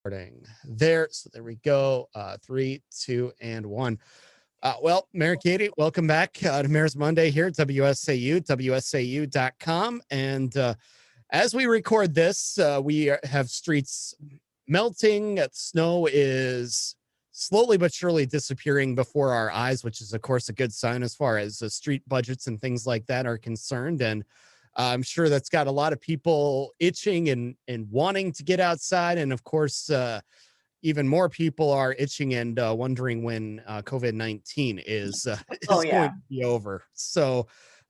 Recording there. So there we go. 3, 2, and 1. Well, Mayor Katie, welcome back to Mayors Monday here at WSAU, WSAU.com. And as we record this, have streets melting. Snow is slowly but surely disappearing before our eyes, which is, of course, a good sign as far as street budgets and things like that are concerned. And I'm sure that's got a lot of people itching and wanting to get outside. And of course, even more people are itching and wondering when COVID-19 is Oh is going yeah. to be over. So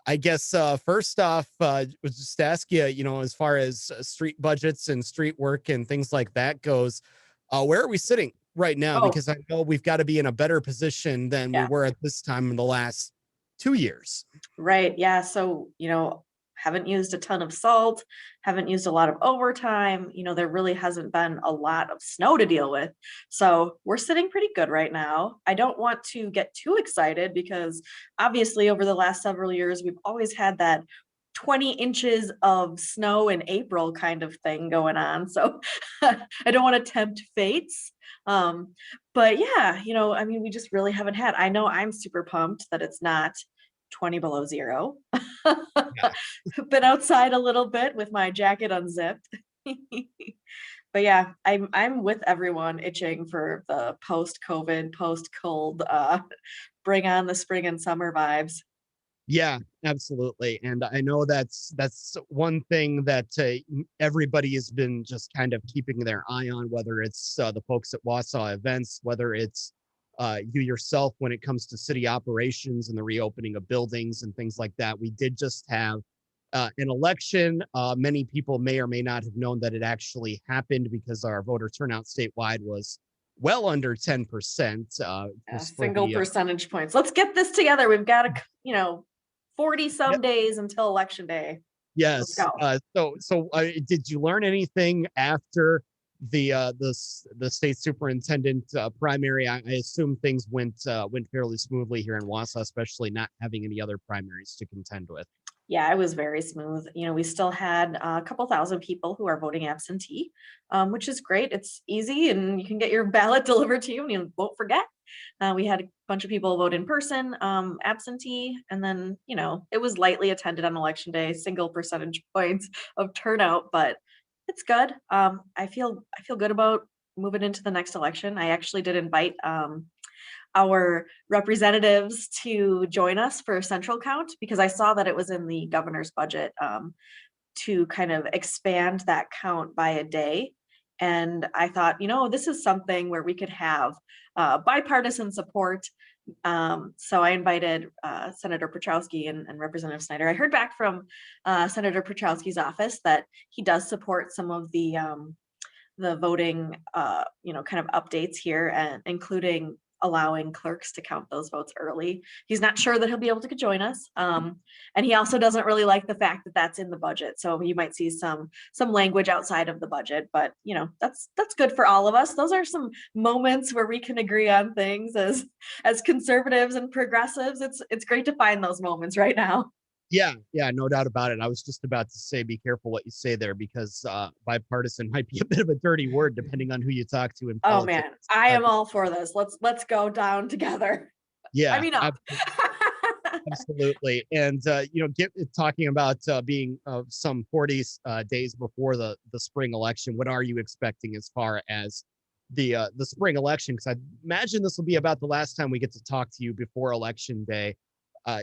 I guess first off, was just ask you, as far as street budgets and street work and things like that goes, where are we sitting right now? Oh, Because I know we've got to be in a better position than we yeah. were at this time in the last 2 years. Right. Yeah. So, haven't used a ton of salt, haven't used a lot of overtime. There really hasn't been a lot of snow to deal with. So we're sitting pretty good right now. I don't want to get too excited because obviously over the last several years, we've always had that 20 inches of snow in April kind of thing going on. So I don't want to tempt fates. But yeah, we just really haven't had. I know I'm super pumped that it's not 20 below zero. Yeah. Been outside a little bit with my jacket unzipped. But yeah, I'm with everyone itching for the post-COVID, post-cold, bring on the spring and summer vibes. Yeah, absolutely. And I know that's one thing that everybody has been just kind of keeping their eye on, whether it's the folks at Wausau events, whether it's you yourself when it comes to city operations and the reopening of buildings and things like that. We did just have an election. Many people may or may not have known that it actually happened because our voter turnout statewide was well under 10%. Yeah, Just for single the percentage points. Let's get this together. We've got 40 some days until election day. Let's Yes. go. Did you learn anything after the state superintendent primary? I assume things went fairly smoothly here in Wausau, especially not having any other primaries to contend with. Yeah, it was very smooth. We still had a couple thousand people who are voting absentee, which is great. It's easy and you can get your ballot delivered to you and you won't forget. We had a bunch of people vote in person, absentee, and then, it was lightly attended on election day, single percentage points of turnout, but it's good. I feel good about moving into the next election. I actually did invite our representatives to join us for central count because I saw that it was in the governor's budget to kind of expand that count by a day. And I thought, this is something where we could have bipartisan support. So I invited Senator Petrowski and Representative Snyder. I heard back from Senator Petrowski's office that he does support some of the voting, kind of updates here, and including allowing clerks to count those votes early. He's not sure that he'll be able to join us, and he also doesn't really like the fact that that's in the budget. So you might see some language outside of the budget, but that's good for all of us. Those are some moments where we can agree on things as conservatives and progressives. It's great to find those moments right now. Yeah, no doubt about it. I was just about to say, be careful what you say there because bipartisan might be a bit of a dirty word depending on who you talk to in Oh politics. man, I am all for this. Let's go down together. I Yeah, mean up. absolutely. And talking about being some 40 days before the spring election, what are you expecting as far as the spring election? Because I imagine this will be about the last time we get to talk to you before election day.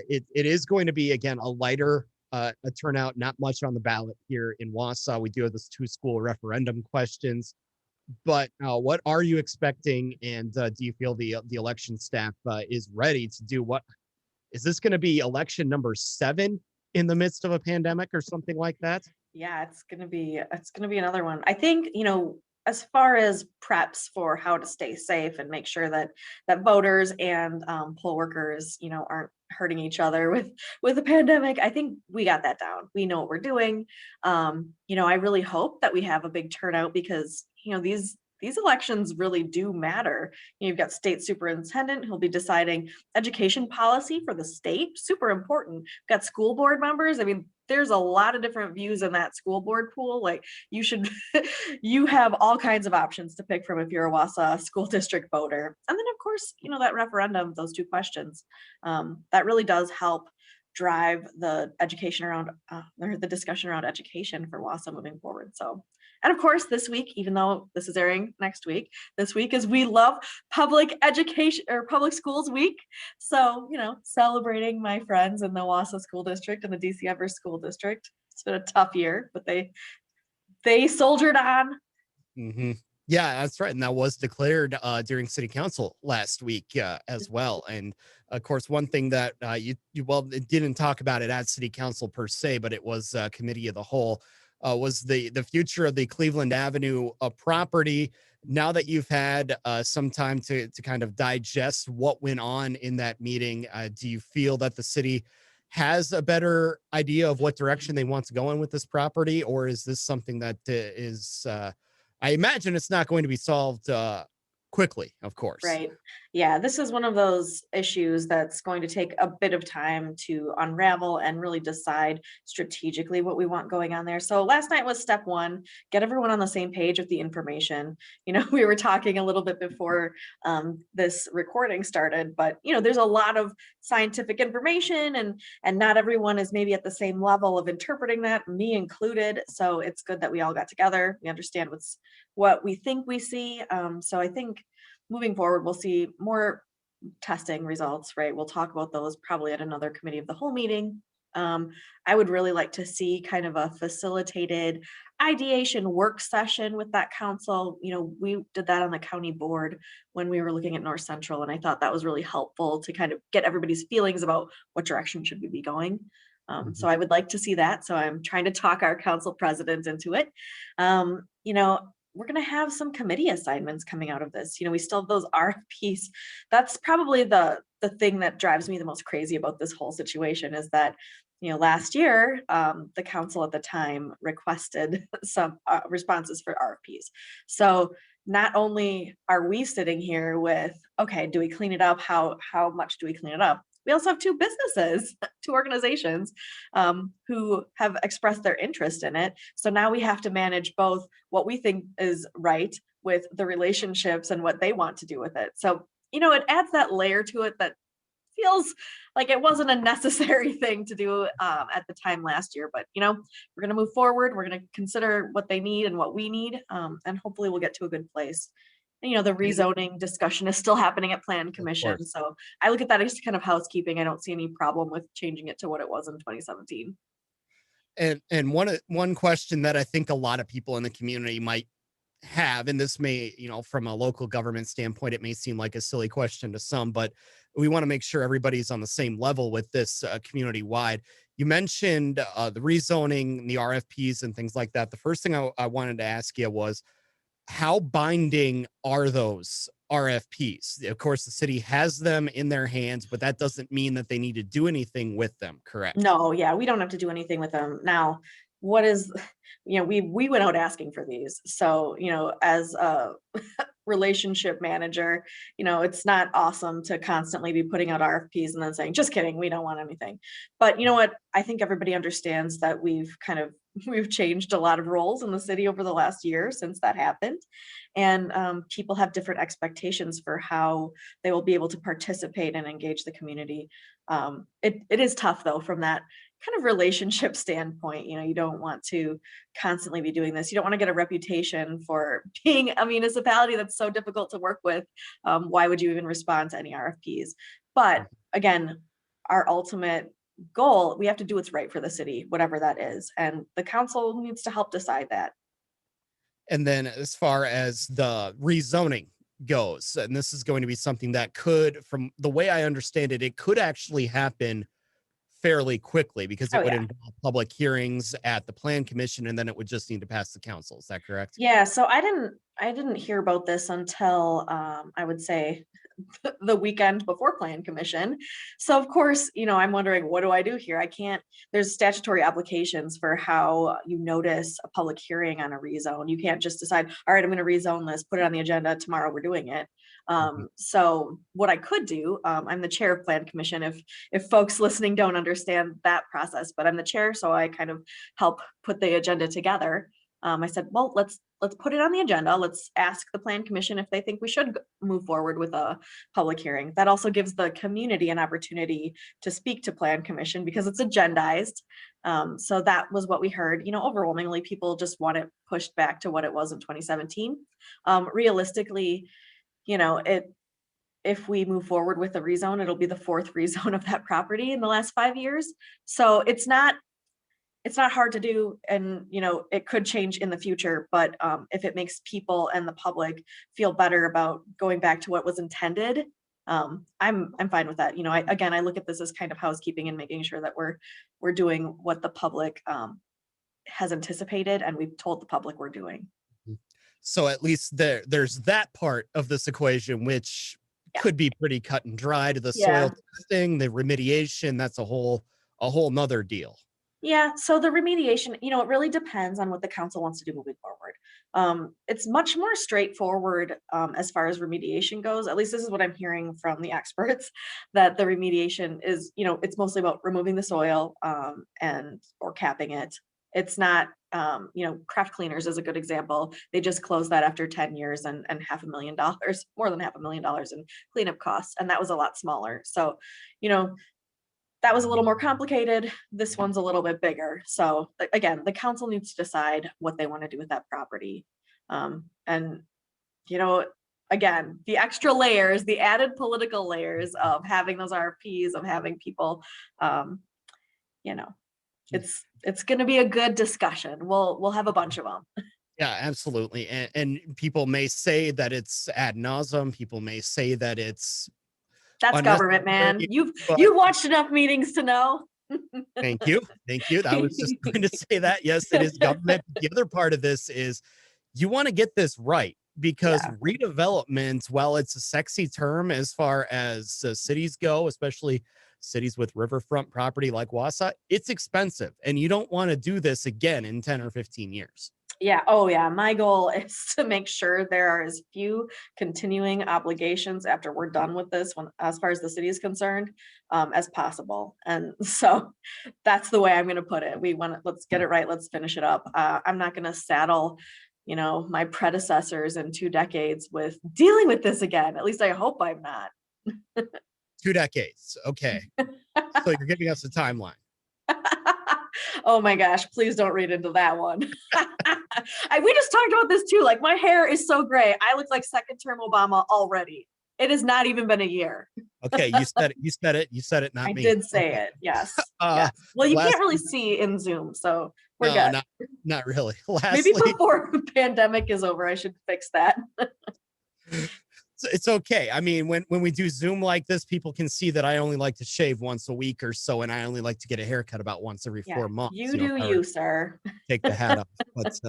It is going to be again a lighter a turnout, not much on the ballot here in Wausau. We do have this 2-school referendum questions, but what are you expecting? And do you feel the election staff is ready to do what? Is this going to be election number 7 in the midst of a pandemic or something like that? Yeah, it's gonna be another one. I think, as far as preps for how to stay safe and make sure that voters and poll workers, aren't hurting each other with the pandemic, I think we got that down. We know what we're doing. I really hope that we have a big turnout because, these elections really do matter. You've got state superintendent who'll be deciding education policy for the state, super important. We've got school board members. I mean, there's a lot of different views in that school board pool. Like you should, you have all kinds of options to pick from if you're a Wausau school district voter. And then of course, that referendum, those two questions, that really does help drive the education around or the discussion around education for Wausau moving forward. So, and of course, this week, even though this is airing next week, this week is We Love Public Education or Public Schools Week. So, celebrating my friends in the Wausau School District and the DC Everest School District. It's been a tough year, but they soldiered on. Mm-hmm. Yeah, that's right. And that was declared during city council last week as well. And of course, one thing that it didn't talk about it at city council per se, but it was committee of the whole, was the future of the Cleveland Avenue property. Now that you've had some time to kind of digest what went on in that meeting, do you feel that the city has a better idea of what direction they want to go in with this property? Or is this something that is I imagine it's not going to be solved quickly, of course. Right. Yeah, this is one of those issues that's going to take a bit of time to unravel and really decide strategically what we want going on there. So last night was step one, get everyone on the same page with the information. We were talking a little bit before this recording started, but there's a lot of scientific information and not everyone is maybe at the same level of interpreting that, me included. So it's good that we all got together. We understand what we think we see. So I think moving forward, we'll see more testing results, right? We'll talk about those probably at another committee of the whole meeting. I would really like to see kind of a facilitated ideation work session with that council. We did that on the county board when we were looking at North Central, and I thought that was really helpful to kind of get everybody's feelings about what direction should we be going. So I would like to see that. So I'm trying to talk our council president into it. We're going to have some committee assignments coming out of this. We still have those RFPs. That's probably the thing that drives me the most crazy about this whole situation is that, last year, the council at the time requested some responses for RFPs. So not only are we sitting here with, okay, do we clean it up? How much do we clean it up? We also have two businesses, two organizations who have expressed their interest in it. So now we have to manage both what we think is right with the relationships and what they want to do with it. So, it adds that layer to it that feels like it wasn't a necessary thing to do at the time last year. But, we're going to move forward. We're going to consider what they need and what we need. And hopefully we'll get to a good place. The rezoning discussion is still happening at Plan Commission. So I look at that as kind of housekeeping. I don't see any problem with changing it to what it was in 2017. And one question that I think a lot of people in the community might have, and this may, from a local government standpoint, it may seem like a silly question to some, but we want to make sure everybody's on the same level with this community wide. You mentioned the rezoning, the RFPs and things like that. The first thing I wanted to ask you was, how binding are those RFPs? Of course, the city has them in their hands, but that doesn't mean that they need to do anything with them, correct? No, yeah, we don't have to do anything with them. Now, what is, we went out asking for these. So, as a relationship manager, it's not awesome to constantly be putting out RFPs and then saying, just kidding, we don't want anything. But you know what? I think everybody understands that we've changed a lot of roles in the city over the last year since that happened. And people have different expectations for how they will be able to participate and engage the community. It is tough though, from that kind of relationship standpoint. You don't want to constantly be doing this. You don't want to get a reputation for being a municipality that's so difficult to work with. Why would you even respond to any RFPs? But again, our ultimate goal, we have to do what's right for the city, whatever that is. And the council needs to help decide that. And then as far as the rezoning goes, and this is going to be something that could, from the way I understand it, it could actually happen fairly quickly because it would involve public hearings at the Plan Commission, and then it would just need to pass the council. Is that correct? Yeah, so I didn't hear about this until I would say the weekend before Plan Commission. So of course, I'm wondering, what do I do here? I can't, there's statutory applications for how you notice a public hearing on a rezone. You can't just decide, all right, I'm going to rezone this, put it on the agenda, tomorrow we're doing it. Mhm. So what I could do, I'm the chair of Plan Commission, if folks listening don't understand that process, but I'm the chair, so I kind of help put the agenda together. I said, well, let's put it on the agenda. Let's ask the Plan Commission if they think we should move forward with a public hearing. That also gives the community an opportunity to speak to Plan Commission because it's agendized. So that was what we heard. Overwhelmingly, people just want it pushed back to what it was in 2017. Realistically, if we move forward with the rezone, it'll be the fourth rezone of that property in the last 5 years. So it's not hard to do, and it could change in the future, but if it makes people and the public feel better about going back to what was intended, I'm fine with that. I look at this as kind of housekeeping and making sure that we're doing what the public has anticipated and we've told the public we're doing. So at least there's that part of this equation, which Yeah. could be pretty cut and dry. To the Yeah. soil testing, the remediation, that's a whole nother deal. Yeah, so the remediation, it really depends on what the council wants to do moving forward. It's much more straightforward as far as remediation goes. At least this is what I'm hearing from the experts, that the remediation is, it's mostly about removing the soil and or capping it. It's not, craft cleaners is a good example. They just closed that after 10 years and $500,000, more than $500,000 in cleanup costs, and that was a lot smaller. So, you know, that was a little more complicated. This one's a little bit bigger. So again, the council needs to decide what they want to do with that property. And you know, again, the extra layers, the added political layers of having those RFPs, of having people, um, you know, it's going to be a good discussion. We'll have a bunch of them. Yeah, absolutely. And people may say that it's ad nauseum. People may say that it's That's government, man. unnecessary, but You've watched enough meetings to know. thank you. Thank you. I was just going to say that. Yes, it is government. The other part of this is you want to get this right because Yeah. redevelopment, while it's a sexy term as far as cities go, especially cities with riverfront property like Wausau, it's expensive. And you don't want to do this again in 10 or 15 years. Yeah. Oh, yeah. My goal is to make sure there are as few continuing obligations after we're done with this one, as far as the city is concerned, as possible. And so that's the way I'm going to put it. Let's get it right. Let's finish it up. I'm not going to saddle, my predecessors in 2 decades with dealing with this again. At least I hope I'm not. 2 decades. Okay. So you're giving us a timeline. Oh my gosh, please don't read into that one. We just talked about this too. Like, my hair is so gray. I look like second term Obama already. It has not even been a year. Okay, you said it. You said it. You said it, not I me. did say Okay. it. Yes. Yes. Well, you can't really see in Zoom, so we're no, good. not really. Maybe Lastly, before the pandemic is over, I should fix that. it's okay. I mean, when we do Zoom like this, people can see that I only like to shave once a week or so, and I only like to get a haircut about once every Yeah, 4 months. you do you, sir. Take the hat off. But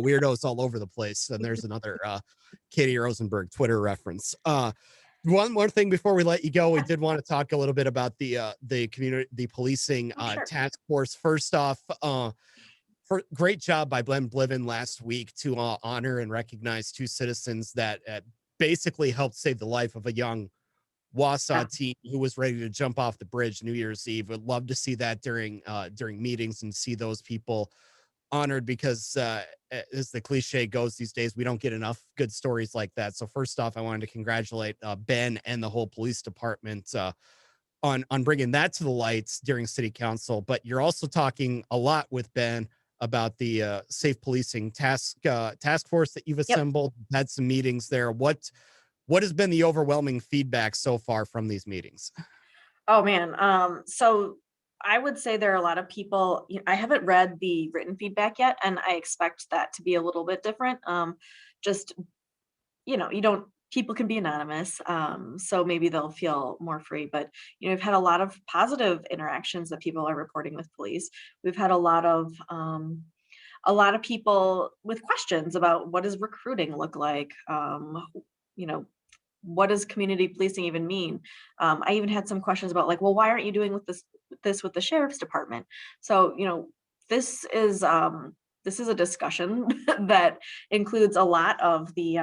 weirdos all over the place. And there's another Katie Rosenberg Twitter reference. One more thing before we let you go, we did want to talk a little bit about the community, the policing Sure. task force. First off, great job by Glenn Bliven last week to honor and recognize two citizens that basically helped save the life of a young Wausau team who was ready to jump off the bridge New Year's Eve. Would love to see that during meetings and see those people honored because as the cliche goes these days, we don't get enough good stories like that. So first off, I wanted to congratulate Ben and the whole police department on bringing that to the lights during city council. But you're also talking a lot with Ben about the safe policing task force that you've assembled. Had some meetings there. What has been the overwhelming feedback so far from these meetings? Oh man. So I would say there are a lot of people, I haven't read the written feedback yet, and I expect that to be a little bit different. Just, you don't, people can be anonymous. So maybe they'll feel more free, but we've had a lot of positive interactions that people are reporting with police. We've had a lot of people with questions about what does recruiting look like, you know, what does community policing even mean? I even had some questions about like, well, why aren't you doing this with the sheriff's department? So, this is this is a discussion that includes a lot of the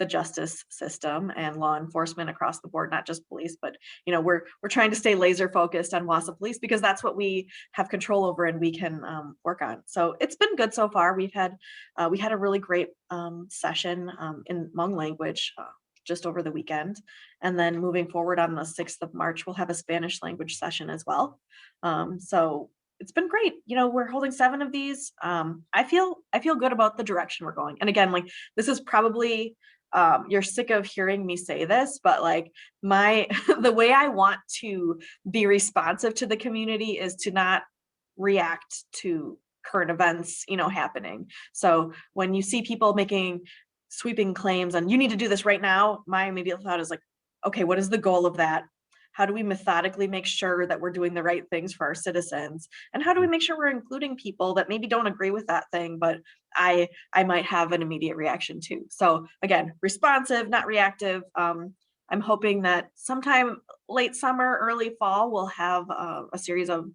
justice system and law enforcement across the board, not just police, but we're trying to stay laser focused on Wausau Police because that's what we have control over and we can work on. So it's been good so far. We had a really great session in Hmong language. Just over the weekend. And then moving forward on the 6th of March, we'll have a Spanish language session as well. So it's been great. We're holding 7 of these. I feel good about the direction we're going. And again, like this is probably you're sick of hearing me say this, but like the way I want to be responsive to the community is to not react to current events, happening. So when you see people making sweeping claims and you need to do this right now, my immediate thought is like, okay, what is the goal of that? How do we methodically make sure that we're doing the right things for our citizens? And how do we make sure we're including people that maybe don't agree with that thing, but I might have an immediate reaction to? So again, responsive, not reactive. I'm hoping that sometime late summer, early fall, we'll have a series of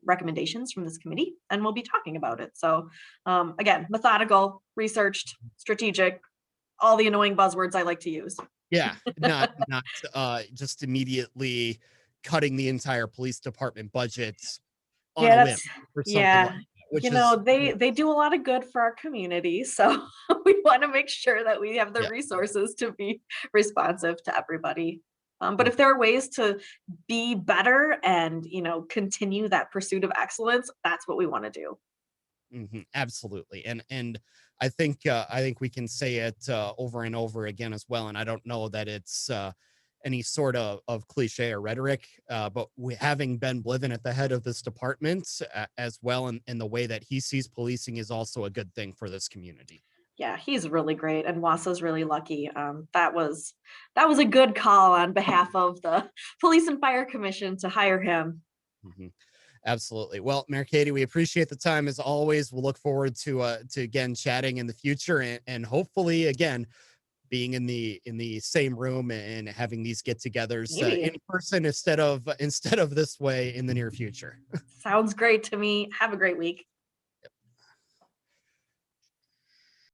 recommendations from this committee, and we'll be talking about it. So again, methodical, researched, strategic, all the annoying buzzwords I like to use. Yeah, not just immediately cutting the entire police department budget on Yeah, a whim that's or something like yeah. that, which is They do a lot of good for our community, so we want to make sure that we have the yeah. resources to be responsive to everybody. But Mm, if there are ways to be better and continue that pursuit of excellence, that's what we want to do. absolutely. And I think we can say it over and over again as well. And I don't know that it's any sort of cliche or rhetoric, but having Ben Bliven at the head of this department as well, and the way that he sees policing is also a good thing for this community. Yeah, he's really great, and Wasa's really lucky. That was a good call on behalf of the Police and Fire Commission to hire him. Mhm. Absolutely. Well, Mayor Katie, we appreciate the time as always. We'll look forward to again chatting in the future, and hopefully again being in the same room and having these get-togethers in Maybe. person instead of this way in the near future. Sounds great to me. Have a great week.